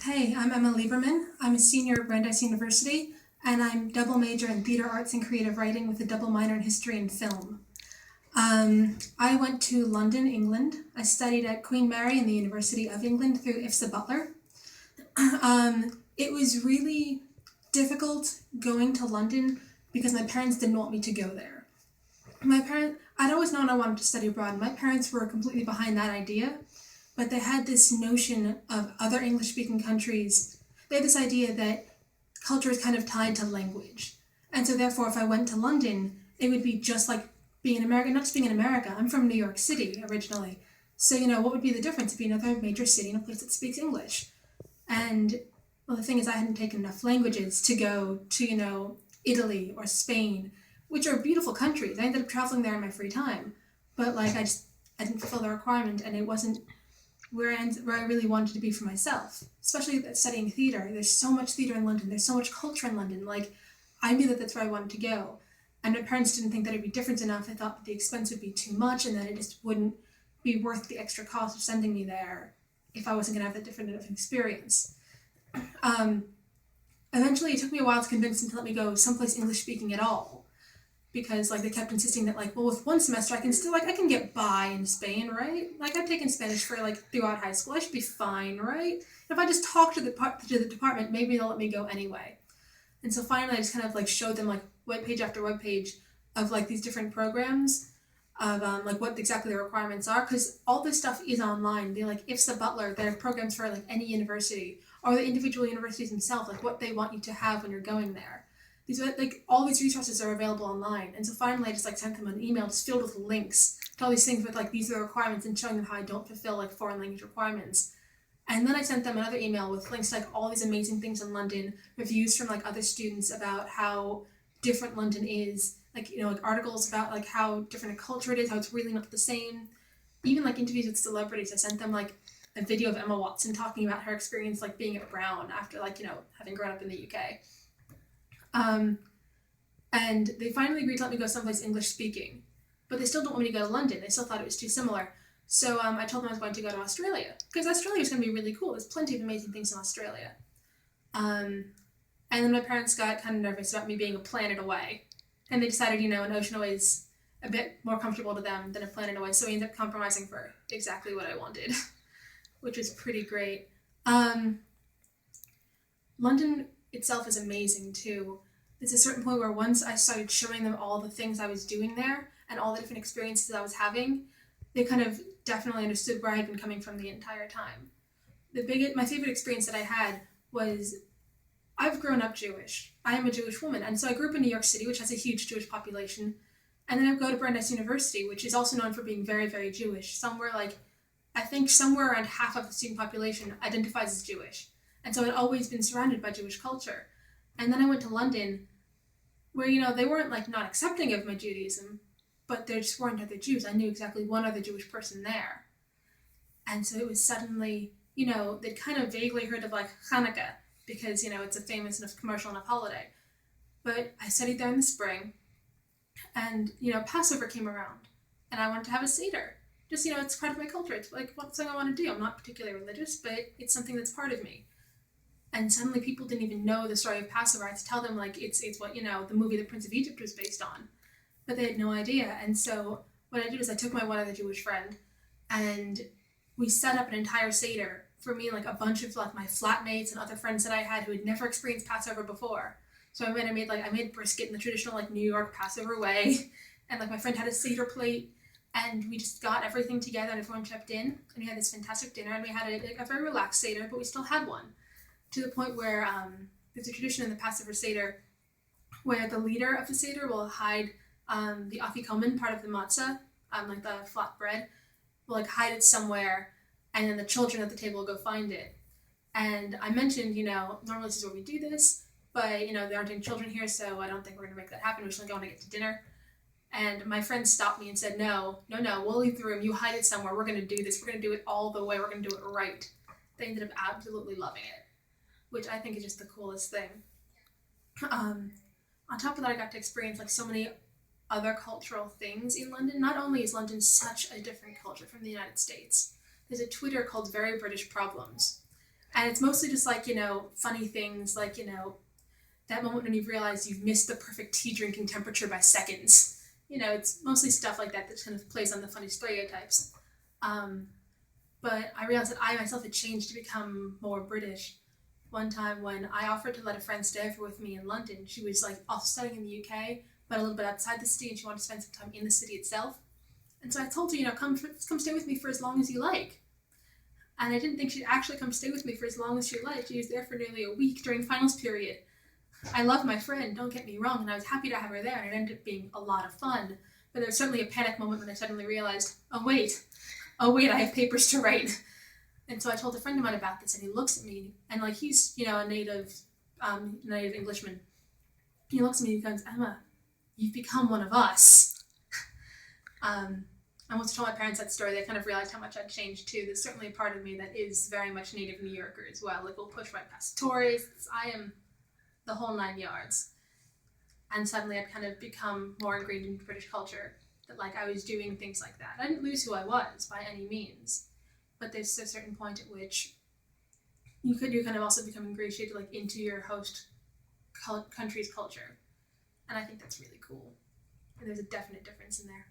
Hey, I'm Emma Lieberman. I'm a senior at Brandeis University, and I'm double major in theater arts and creative writing with a double minor in history and film. I went to London, England. I studied at Queen Mary in the University of England through IFSA Butler. It was really difficult going to London because my parents didn't want me to go there. I'd always known I wanted to study abroad. My parents were completely behind that idea, but they had this notion of other English-speaking countries. They had this idea that culture is kind of tied to language. And so therefore, if I went to London, it would be just like being in America, not just being in America. I'm from New York City originally. So, what would be the difference? It'd be another major city in a place that speaks English. And, well, the thing is, I hadn't taken enough languages to go to, Italy or Spain, which are beautiful countries. I ended up traveling there in my free time. But, I didn't fulfill the requirement, and it wasn't where I really wanted to be for myself, especially studying theater. There's so much theater in London. There's so much culture in London. I knew that that's where I wanted to go. And my parents didn't think that it'd be different enough. They thought that the expense would be too much and that it just wouldn't be worth the extra cost of sending me there if I wasn't going to have that different enough experience. Um, Eventually, it took me a while to convince them to let me go someplace English speaking at all, because they kept insisting that with one semester I can still I can get by in Spain, right? I've taken Spanish for throughout high school. I should be fine, right? If I just talk to the department, maybe they'll let me go anyway. And so finally, I just kind of showed them web page after web page of these different programs of what exactly the requirements are, because all this stuff is online. They IFSA Butler, they're programs for any university or the individual universities themselves, what they want you to have when you're going there. These all these resources are available online, and so finally I just sent them an email just filled with links to all these things with these are the requirements and showing them how I don't fulfill foreign language requirements. And then I sent them another email with links to all these amazing things in London, reviews from other students about how different London is, articles about how different a culture it is, how it's really not the same. Even interviews with celebrities. I sent them a video of Emma Watson talking about her experience being at Brown after having grown up in the UK. And they finally agreed to let me go someplace English speaking, but they still don't want me to go to London. They still thought it was too similar. So I told them I was going to go to Australia, because Australia is going to be really cool. There's plenty of amazing things in Australia. And then my parents got kind of nervous about me being a planet away, and they decided, an ocean away is a bit more comfortable to them than a planet away. So we ended up compromising for exactly what I wanted, which was pretty great. London itself is amazing too. There's a certain point where once I started showing them all the things I was doing there and all the different experiences I was having, they kind of definitely understood where I had been coming from the entire time. My favorite experience that I had was, I've grown up Jewish. I am a Jewish woman, and so I grew up in New York City, which has a huge Jewish population, and then I go to Brandeis University, which is also known for being very, very Jewish. I think somewhere around half of the student population identifies as Jewish. And so I'd always been surrounded by Jewish culture. And then I went to London, where, they weren't not accepting of my Judaism, but there just weren't other Jews. I knew exactly one other Jewish person there. And so it was suddenly, they'd kind of vaguely heard of Hanukkah, because, it's a famous enough commercial enough holiday. But I studied there in the spring, and, Passover came around, and I wanted to have a Seder. Just, it's part of my culture. It's what's something I want to do. I'm not particularly religious, but it's something that's part of me. And suddenly people didn't even know the story of Passover. I had to tell them it's what, the movie The Prince of Egypt was based on. But they had no idea. And so what I did is I took my one other Jewish friend, and we set up an entire Seder for me and a bunch of my flatmates and other friends that I had who had never experienced Passover before. So I made brisket in the traditional New York Passover way, and my friend had a Seder plate, and we just got everything together and everyone chipped in, and we had this fantastic dinner, and we had a very relaxed Seder, but we still had one. To the point where there's a tradition in the Passover Seder where the leader of the Seder will hide the afikomen, part of the matzah, the flat bread, will hide it somewhere, and then the children at the table will go find it. And I mentioned, normally this is where we do this, but, there aren't any children here, so I don't think we're going to make that happen. We're just going to get to dinner. And my friend stopped me and said, no, we'll leave the room. You hide it somewhere. We're going to do this. We're going to do it all the way. We're going to do it right. They ended up absolutely loving it, which I think is just the coolest thing. On top of that, I got to experience so many other cultural things in London. Not only is London such a different culture from the United States, there's a Twitter called Very British Problems. And it's mostly just like, funny things like, that moment when you realize you've missed the perfect tea drinking temperature by seconds. It's mostly stuff like that that kind of plays on the funny stereotypes. Um, but I realized that I myself had changed to become more British. One time when I offered to let a friend stay over with me in London, she was like also studying in the UK, but a little bit outside the city, and she wanted to spend some time in the city itself. And so I told her, come stay with me for as long as you like. And I didn't think she'd actually come stay with me for as long as she liked. She was there for nearly a week during finals period. I love my friend, don't get me wrong, and I was happy to have her there, and it ended up being a lot of fun. But there was certainly a panic moment when I suddenly realized, oh wait, I have papers to write. And so I told a friend of mine about this, and he looks at me, and like he's, a native Englishman. He looks at me and he goes, Emma, you've become one of us. And once I told my parents that story, they kind of realized how much I'd changed too. There's certainly a part of me that is very much native New Yorker as well. Like, we'll push right past tourists. I am the whole 9 yards. And suddenly I'd kind of become more ingrained in British culture. That like I was doing things like that. I didn't lose who I was by any means. But there's a certain point at which you kind of also become ingratiated like into your host country's culture. And I think that's really cool. And there's a definite difference in there.